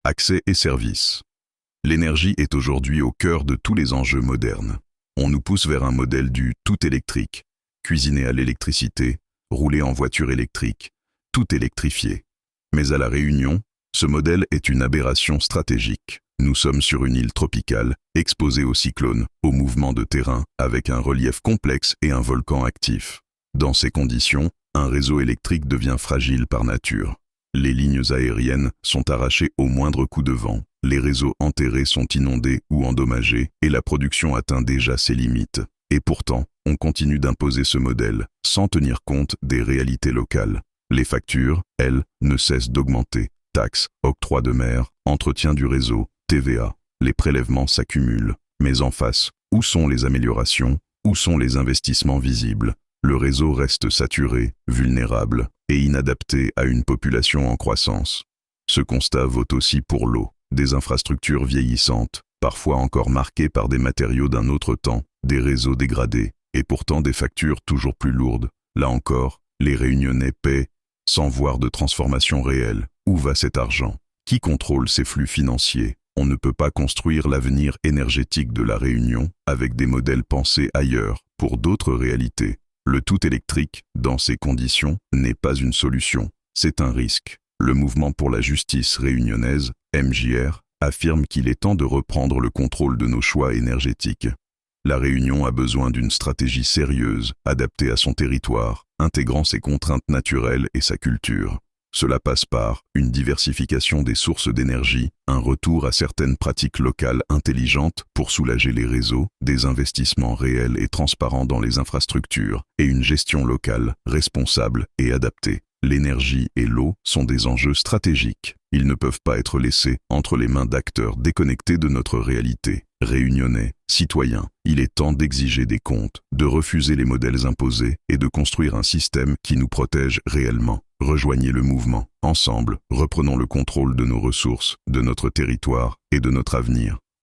accès et services. L'énergie est aujourd'hui au cœur de tous les enjeux modernes. On nous pousse vers un modèle du tout électrique, cuisiner à l'électricité, rouler en voiture électrique, tout électrifié. Mais à La Réunion, ce modèle est une aberration stratégique. Nous sommes sur une île tropicale, exposée aux cyclones, aux mouvements de terrain, avec un relief complexe et un volcan actif. Dans ces conditions, un réseau électrique devient fragile par nature. Les lignes aériennes sont arrachées au moindre coup de vent, les réseaux enterrés sont inondés ou endommagés et la production atteint déjà ses limites. Et pourtant, on continue d'imposer ce modèle, sans tenir compte des réalités locales. Les factures, elles, ne cessent d'augmenter. Taxes, octroi de mer, entretien du réseau, TVA, les prélèvements s'accumulent. Mais en face, où sont les améliorations? Où sont les investissements visibles? Le réseau reste saturé, vulnérable et inadapté à une population en croissance. Ce constat vaut aussi pour l'eau. Des infrastructures vieillissantes, parfois encore marquées par des matériaux d'un autre temps, des réseaux dégradés, et pourtant des factures toujours plus lourdes. Là encore, les Réunionnais paient, sans voir de transformation réelle. Où va cet argent? Qui contrôle ces flux financiers? On ne peut pas construire l'avenir énergétique de La Réunion avec des modèles pensés ailleurs, pour d'autres réalités. Le tout électrique, dans ces conditions, n'est pas une solution, c'est un risque. Le Mouvement pour la justice réunionnaise, MJR, affirme qu'il est temps de reprendre le contrôle de nos choix énergétiques. La Réunion a besoin d'une stratégie sérieuse, adaptée à son territoire, intégrant ses contraintes naturelles et sa culture. Cela passe par une diversification des sources d'énergie, un retour à certaines pratiques locales intelligentes pour soulager les réseaux, des investissements réels et transparents dans les infrastructures, et une gestion locale, responsable et adaptée. L'énergie et l'eau sont des enjeux stratégiques. Ils ne peuvent pas être laissés entre les mains d'acteurs déconnectés de notre réalité. Réunionnais, citoyens, il est temps d'exiger des comptes, de refuser les modèles imposés et de construire un système qui nous protège réellement. Rejoignez le mouvement. Ensemble, reprenons le contrôle de nos ressources, de notre territoire et de notre avenir.